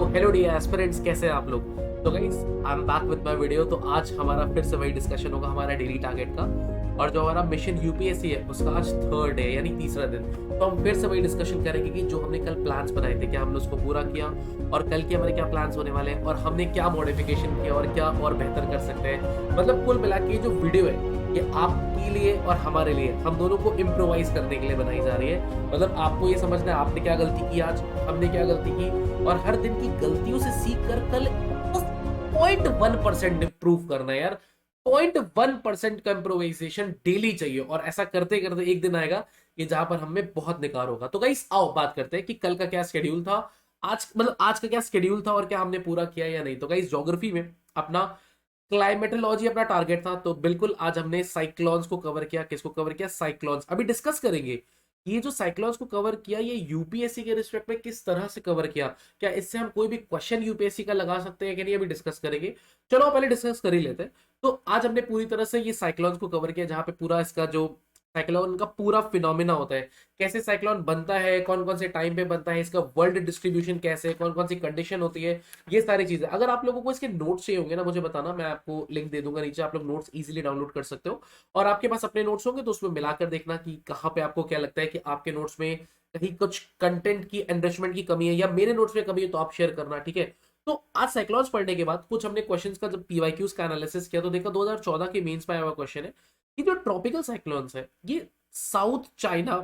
Hello dear aspirants, कैसे हैं आप लोग। तो guys I am back with my video. तो आज हमारा फिर से वही डिस्कशन होगा हमारा डेली टारगेट का। और जो हमारा मिशन यूपीएससी है उसका आज थर्ड डे यानी तीसरा दिन। तो हम फिर से वही डिस्कशन करेंगे कि जो हमने कल प्लान्स बनाए थे क्या हमने उसको पूरा किया, और कल के हमारे क्या प्लान्स होने वाले हैं, और हमने क्या मॉडिफिकेशन किया और क्या और बेहतर कर सकते हैं। मतलब कुल मिला के जो वीडियो है ये आपके लिए और हमारे लिए, हम दोनों को इम्प्रोवाइज करने के लिए बनाई जा रही है। मतलब आपको ये समझना है आपने क्या गलती की आज, हमने क्या गलती की, और हर दिन की गलतियों से सीख कर कल बस 0.1% इंप्रूव करना है यार। 0.1% का इम्प्रोवाइजेशन डेली चाहिए, और ऐसा करते करते एक दिन आएगा कि जहां पर हमें बहुत निखार होगा। तो गाइस आओ बात करते हैं कि कल का क्या शेड्यूल था, आज मतलब आज का क्या शेड्यूल था और क्या हमने पूरा किया या नहीं। तो गाइस ज्योग्राफी में अपना क्लाइमेटोलॉजी अपना टारगेट था, तो बिल्कुल आज हमने साइक्लोन्स को कवर किया। किसको कवर किया? साइक्लोन्स। अभी डिस्कस करेंगे ये जो साइक्लोन्स को कवर किया ये यूपीएससी के रिस्पेक्ट में किस तरह से कवर किया, क्या इससे हम कोई भी क्वेश्चन यूपीएससी का लगा सकते हैं कि नहीं, अभी डिस्कस करेंगे। चलो पहले डिस्कस कर ही लेते हैं। तो आज हमने पूरी तरह से ये साइक्लोन्स को कवर किया, जहां पे पूरा इसका जो साइक्लोन का पूरा फिनोमिना होता है, कैसे साइक्लोन बनता है, कौन कौन से टाइम पे बनता है, इसका वर्ल्ड डिस्ट्रीब्यूशन कैसे है, कौन कौन सी कंडीशन होती है, ये सारी चीजें। अगर आप लोगों को इसके नोट्स चाहिए होंगे ना, मुझे बताना, मैं आपको लिंक दे दूंगा नीचे, आप लोग नोट्स इजीली डाउनलोड कर सकते हो। और आपके पास अपने नोट्स होंगे तो उसमें मिलाकर देखना कि कहाँ पे आपको क्या लगता है कि आपके नोट्स में कहीं कुछ कंटेंट की एनरिचमेंट की कमी है या मेरे नोट्स में कमी है, तो आप शेयर करना, ठीक है। तो आज साइक्लॉन्स पढ़ने के बाद कुछ हमने क्वेश्चंस का जब पीवाईक्यूज का एनालिसिस किया तो देखा 2014 के मेंस में आया हुआ क्वेश्चन है कि जो ट्रॉपिकल साइक्लोन्स है ये साउथ चाइना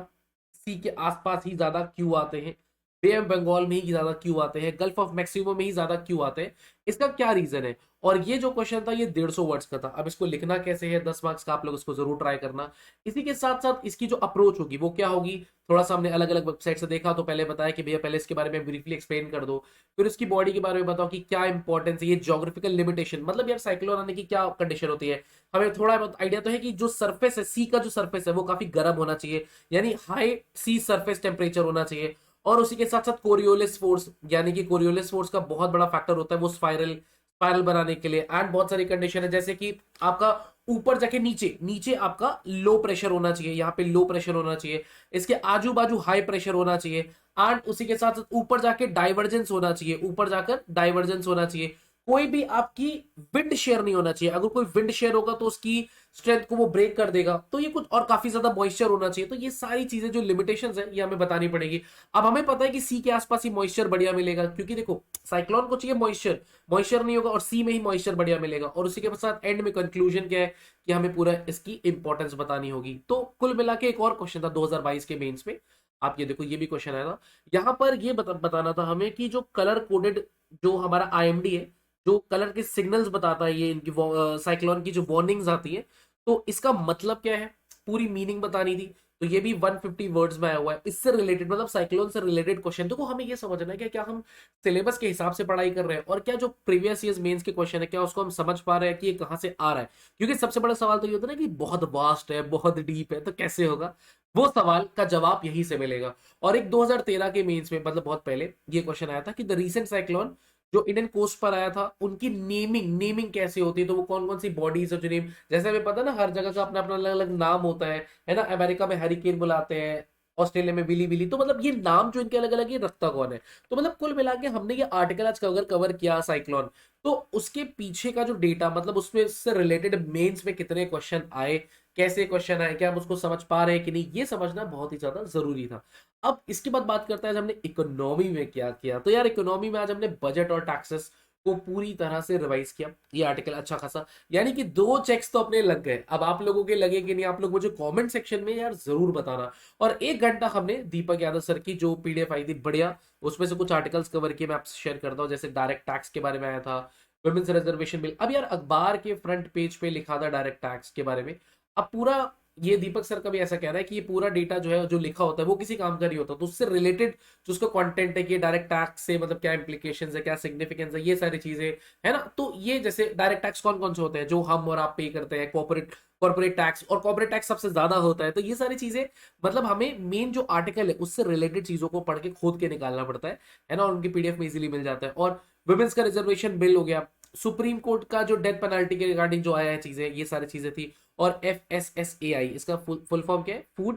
सी के आसपास ही ज्यादा क्यों आते हैं, बे ऑफ बंगाल में ही ज्यादा क्यों आते हैं, गल्फ ऑफ मैक्सिको में ही ज्यादा क्यों आते हैं, इसका क्या रीजन है। और ये जो क्वेश्चन था ये 150 वर्ड्स का था। अब इसको लिखना कैसे है, 10 मार्क्स का, आप लोग इसको जरूर ट्राई करना। इसी के साथ साथ इसकी जो अप्रोच होगी वो क्या होगी, थोड़ा सा हमने अलग अलग वेबसाइट से देखा। तो पहले बताया कि भैया पहले इसके बारे में ब्रीफली एक्सप्लेन कर दो, फिर इसकी बॉडी के बारे में बताओ कि क्या इंपॉर्टेंस है, ये ज्योग्राफिकल लिमिटेशन, मतलब यार साइक्लोन आने की क्या कंडीशन होती है। हमें थोड़ा बहुत आइडिया तो है कि जो सरफेस है, सी का जो सरफेस है वो काफी गर्म होना चाहिए, यानी हाई सी सरफेस टेम्परेचर होना चाहिए। और उसी के साथ साथ कोरियोलिस फोर्स, यानी कि कोरियोलिस फोर्स का बहुत बड़ा फैक्टर होता है वो स्पाइरल स्पाइरल बनाने के लिए। एंड बहुत सारी कंडीशन है, जैसे कि आपका ऊपर जाके नीचे नीचे आपका लो प्रेशर होना चाहिए, यहाँ पे लो प्रेशर होना चाहिए, इसके आजू बाजू हाई प्रेशर होना चाहिए। एंड उसी के साथ साथ ऊपर जाके डाइवर्जेंस होना चाहिए, ऊपर जाकर डाइवर्जेंस होना चाहिए। कोई भी आपकी विंड शेयर नहीं होना चाहिए, अगर कोई विंड शेयर होगा तो उसकी स्ट्रेंथ को वो ब्रेक कर देगा। तो ये कुछ, और काफी ज्यादा मॉइस्चर होना चाहिए। तो ये सारी चीजें जो लिमिटेशंस है ये हमें बतानी पड़ेगी। अब हमें पता है कि सी के आसपास ही मॉइस्चर बढ़िया मिलेगा, क्योंकि देखो साइक्लोन को चाहिए मॉइस्चर, मॉइस्चर नहीं होगा और सी में ही मॉइस्चर बढ़िया मिलेगा। और उसी के साथ एंड में कंक्लूजन क्या है कि हमें पूरा इसकी इंपॉर्टेंस बतानी होगी। तो कुल मिला के एक और क्वेश्चन था 2022 के मेंस में, आप ये देखो ये भी क्वेश्चन आया था। यहाँ पर ये बताना था हमें कि जो कलर कोडेड जो हमारा आईएमडी है, जो कलर के सिग्नल्स बताता है, ये इनकी साइक्लोन की जो वार्निंग्स आती है, तो इसका मतलब क्या है, पूरी मीनिंग बतानी थी। तो ये भी 150 वर्ड्स में आया हुआ है, इससे रिलेटेड मतलब साइक्लोन से रिलेटेड क्वेश्चन। देखो हमें ये समझना है कि क्या हम सिलेबस के हिसाब से पढ़ाई कर रहे हैं, और क्या जो प्रीवियस ईयर्स मेंस के क्वेश्चन है क्या उसको हम समझ पा रहे हैं कि ये कहाँ से आ रहा है। क्योंकि सबसे बड़ा सवाल तो ये होता है ना कि बहुत वास्ट है, बहुत डीप है, तो कैसे होगा। वो सवाल का जवाब यहीं से मिलेगा। और एक 2013 के मेंस में, मतलब बहुत पहले, ये क्वेश्चन आया था कि द रीसेंट साइक्लोन जो इंडियन कोस्ट पर आया था उनकी नेमिंग नेमिंग कैसे होती है, तो वो कौन कौन सी बॉडीज है जो नेम, जैसे हमें पता है ना हर जगह का अपना अपना अलग अलग नाम होता है ना। अमेरिका में हरिकेन बुलाते हैं, ऑस्ट्रेलिया में बिली बिली, तो मतलब ये नाम जो इनके अलग अलग ये रखता कौन है। तो मतलब कुल मिला के हमने ये आर्टिकल आज कवर किया साइक्लोन। तो उसके पीछे का जो डेटा, मतलब उसमें से रिलेटेड मेंस में कितने क्वेश्चन आए, कैसे क्वेश्चन आए, क्या हम उसको समझ पा रहे हैं कि नहीं, ये समझना बहुत ही ज्यादा जरूरी था। अब इसके बाद बात करते हैं आज हमने इकोनॉमी में क्या किया। तो यार इकोनॉमी में आज हमने बजट और टैक्सेस को पूरी तरह से रिवाइज किया, ये आर्टिकल अच्छा खासा, यानी कि 2 चेक्स तो अपने लग गए। अब आप लोगों के लगे कि नहीं, आप लोग मुझे कमेंट सेक्शन में यार जरूर बताना। और 1 घंटा हमने दीपक यादव सर की जो पीडीएफ आई थी बढ़िया, उसमें से कुछ आर्टिकल्स कवर किए, मैं आपसे शेयर करता हूँ। जैसे डायरेक्ट टैक्स के बारे में आया था, वुमेन्स रिजर्वेशन बिल। अब यार अखबार के फ्रंट पेज पे लिखा था डायरेक्ट टैक्स के बारे में। अब पूरा ये दीपक सर का भी ऐसा कहना है कि ये पूरा डेटा जो है जो लिखा होता है वो किसी काम का नहीं होता, तो उससे रिलेटेड जो उसका कंटेंट है कि डायरेक्ट टैक्स से मतलब क्या इंप्लीकेशंस है, क्या सिग्निफिकेंस है, ये सारी चीजें है ना। तो ये जैसे डायरेक्ट टैक्स कौन कौन से होते हैं जो हम और आप पे करते हैं, कॉर्पोरेट कॉर्पोरेट टैक्स, और कॉर्पोरेट टैक्स सबसे ज्यादा होता है। तो ये सारी चीजें मतलब हमें मेन जो आर्टिकल है उससे रिलेटेड चीजों को पढ़ के खोद के निकालना पड़ता है ना, और उनकी पीडीएफ में इजीली मिल जाता है। और वुमेन्स का रिजर्वेशन बिल हो गया, सुप्रीम कोर्ट का जो डेथ पेनल्टी के रिगार्डिंग जो आया है चीजें, ये सारी चीजें थी। और FSSAI, इसका फुल फॉर्म क्या है,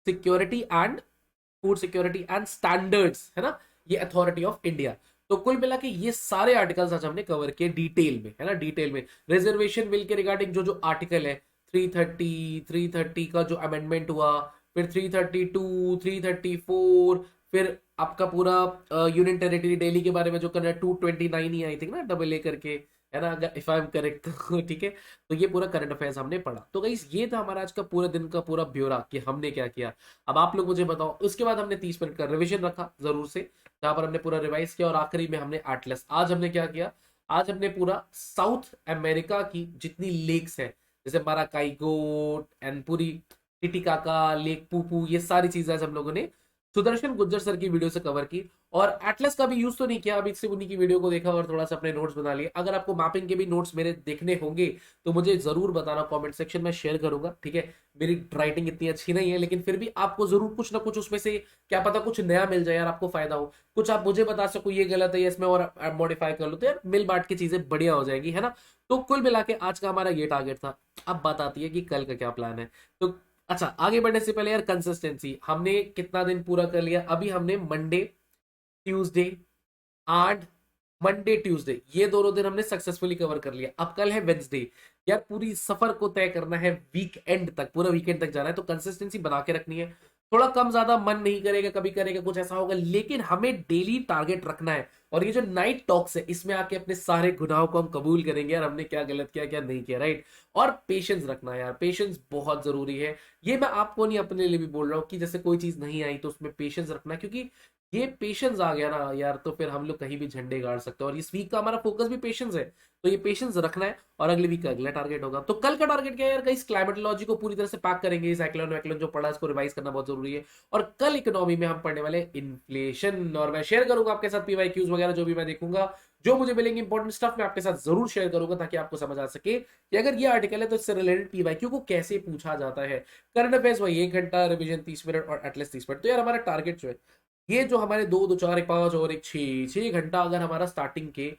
security and food security and standards, है ना, ये अथॉरिटी ऑफ इंडिया। तो कुल मिला के ये सारे आर्टिकल्स आज हमने कवर किए डिटेल में, है ना, डिटेल में। रिजर्वेशन बिल के रिगार्डिंग जो जो आर्टिकल है 330 का जो अमेंडमेंट हुआ, फिर 332, 334, फिर आपका पूरा यूनियन टेरिटरी दिल्ली के बारे में जो करना है 229 ही आई थिंक ना, डबल ए करके, है ना, अगर इफ आई एम करेक्ट ठीक है। तो ये पूरा करंट अफेयर्स हमने पढ़ा। तो गाइस ये था हमारा आज का पूरा दिन का पूरा ब्यौरा कि हमने क्या किया। अब आप लोग मुझे बताओ। उसके बाद हमने 30 मिनट का रिवीजन रखा जरूर से, जहां पर हमने पूरा रिवाइज किया, और आखिरी में हमने एटलस। आज हमने क्या किया, आज हमने पूरा साउथ अमेरिका की जितनी लेक्स है, जैसे माराकाइगो एंड पूरी टिटिकाका लेक, पूपू, ये सारी चीजें आज हम लोगों ने सुदर्शन गुज्जर सर की वीडियो से कवर की। और एटलस का भी यूज तो नहीं किया, अभी सिर्फ उन्हीं की वीडियो को देखा और थोड़ा सा अपने नोट्स बना लिए। अगर आपको मैपिंग के भी नोट्स मेरे देखने होंगे तो मुझे जरूर बताना कमेंट सेक्शन में, शेयर करूंगा, ठीक है। मेरी राइटिंग इतनी अच्छी नहीं है, लेकिन फिर भी आपको जरूर कुछ ना कुछ उसमें से क्या पता कुछ नया मिल जाए यार, आपको फायदा हो, कुछ आप मुझे बता सको ये गलत है, इसमें और मॉडिफाई कर लो, तो यार मिल बांट की चीजें बढ़िया हो जाएगी, है ना। तो कुल मिला के आज का हमारा ये टारगेट था। अब बात आती है कि कल का क्या प्लान है। तो अच्छा, आगे बढ़ने से पहले यार कंसिस्टेंसी, हमने कितना दिन पूरा कर लिया। अभी हमने Monday Tuesday and Monday Tuesday ये दोनों दिन हमने सक्सेसफुली कवर कर लिया। अब कल है वेंसडे। यार पूरी सफर को तय करना है, वीकेंड तक, पूरा वीकेंड तक जाना है, तो कंसिस्टेंसी बना के रखनी है। थोड़ा कम ज्यादा मन नहीं करेगा, कभी करेगा, कुछ ऐसा होगा, लेकिन हमें डेली टारगेट रखना है। और ये जो नाइट टॉक्स है, इसमें आके अपने सारे गुनाहों को हम कबूल करेंगे यार, हमने क्या गलत किया, क्या नहीं किया, राइट। और पेशेंस रखना है यार, पेशेंस बहुत जरूरी है। ये मैं आपको नहीं, अपने लिए भी बोल रहा हूँ कि जैसे कोई चीज नहीं आई तो उसमें पेशेंस रखना है, क्योंकि ये पेशेंस आ गया ना यार, तो फिर हम लोग कहीं भी झंडे गाड़ सकते हैं। और इस वीक का हमारा फोकस भी पेशेंस है, तो ये पेशेंस रखना है। और अगले वीक का अगला टारगेट होगा। तो कल का टारगेट क्या है यार, इस क्लाइमेटोलॉजी को पूरी तरह से पैक करेंगे, साइक्लोन वैक्लोन जो पढ़ा इसको रिवाइज करना बहुत जरूरी है। और कल इकोनॉमी में हम पढ़ने वाले इन्फ्लेशन, और मैं शेयर करूंगा आपके साथ पीवाईक्यूज वगैरह जो भी मैं देखूंगा, जो मुझे मिलेंगे इंपॉर्टेंट स्टफ मैं आपके साथ जरूर शेयर करूंगा, ताकि आपको समझ आ सके कि अगर ये आर्टिकल है तो इससे रिलेटेड पीवाईक्यू को कैसे पूछा जाता है। करंट अफेयर्स वही 1 घंटा, रिविजन 30 मिनट और एटलीस्ट 30 मिनट। तो यार हमारा टारगेट जो है, ये जो हमारे 2 2 4 1 5 और 1 6 6 घंटा अगर हमारा स्टार्टिंग के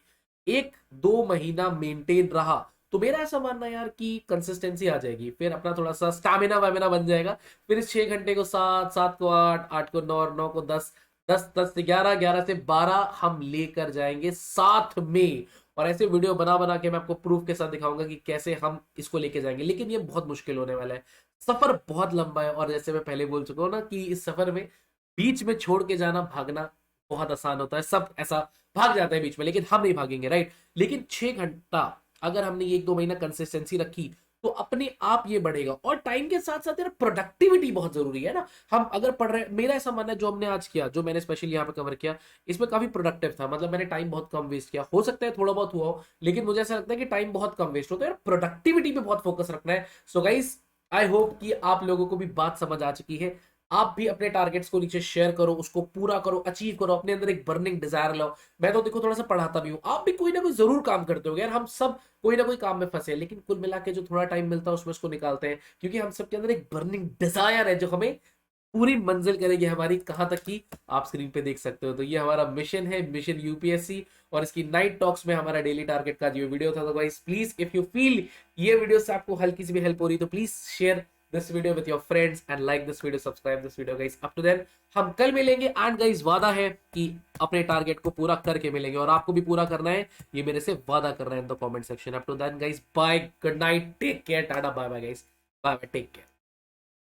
1 2 महीना मेंटेन रहा, तो मेरा ऐसा मानना है यार कि कंसिस्टेंसी आ जाएगी, फिर अपना थोड़ा सा स्टामिना वामिना बन जाएगा। फिर इस 6 घंटे को 7, 7 को 8, 8 को 9, 9 को 10, 10, 10 से 11, 11 से 12 हम लेकर जाएंगे साथ में। और ऐसे वीडियो बना बना के मैं आपको प्रूफ के साथ दिखाऊंगा कि कैसे हम इसको लेके जाएंगे। लेकिन ये बहुत मुश्किल होने वाला है, सफर बहुत लंबा है। और जैसे मैं पहले बोल चुका हूँ ना कि इस सफर में बीच में छोड़ के जाना, भागना बहुत आसान होता है, सब ऐसा भाग जाता है बीच में, लेकिन हम नहीं भागेंगे, राइट। लेकिन 6 घंटा अगर हमने 1 2 महीना कंसिस्टेंसी रखी, तो अपने आप ये बढ़ेगा। और टाइम के साथ साथ यार प्रोडक्टिविटी बहुत जरूरी है ना। हम अगर पढ़ रहे, मेरा ऐसा मानना है जो हमने आज किया, जो मैंने स्पेशली यहाँ पे कवर किया, इसमें काफी प्रोडक्टिव था। मतलब मैंने टाइम बहुत कम वेस्ट किया, हो सकता है थोड़ा बहुत हुआ हो, लेकिन मुझे ऐसा लगता है कि टाइम बहुत कम वेस्ट होता है। यार प्रोडक्टिविटी पे बहुत फोकस रखना है। सो गाइस, आई होप कि आप लोगों को भी बात समझ आ चुकी है। आप भी अपने टारगेट्स को नीचे शेयर करो, उसको पूरा करो, अचीव करो, अपने अंदर एक बर्निंग डिजायर लाओ। मैं तो देखो थोड़ा सा पढ़ाता भी हूँ, आप भी कोई ना कोई जरूर काम करते हो यार, हम सब कोई ना कोई काम में फंसे हैं, लेकिन कुल मिला के जो थोड़ा टाइम मिलता है उसमें उसको निकालते हैं, क्योंकि हम सबके अंदर एक बर्निंग डिजायर है जो हमें पूरी मंजिल करेगी हमारी, कहां तक की आप स्क्रीन पे देख सकते हो। तो ये हमारा मिशन है, मिशन यूपीएससी। और इसकी नाइट टॉक्स में हमारा डेली टारगेट का जो वीडियो था। तो guys please, if you feel ये वीडियो से आपको हल्की सी भी हेल्प हो रही है, तो please share this video with your friends and like this video, subscribe this video guys। up to then हम कल मिलेंगे, एंड गाइस वादा है कि अपने टारगेट को पूरा करके मिलेंगे, और आपको भी पूरा करना है, ये मेरे से वादा कर रहे हैं in the comment section. up to then guys, bye, good night, take care, tata, bye bye guys, bye bye, take care.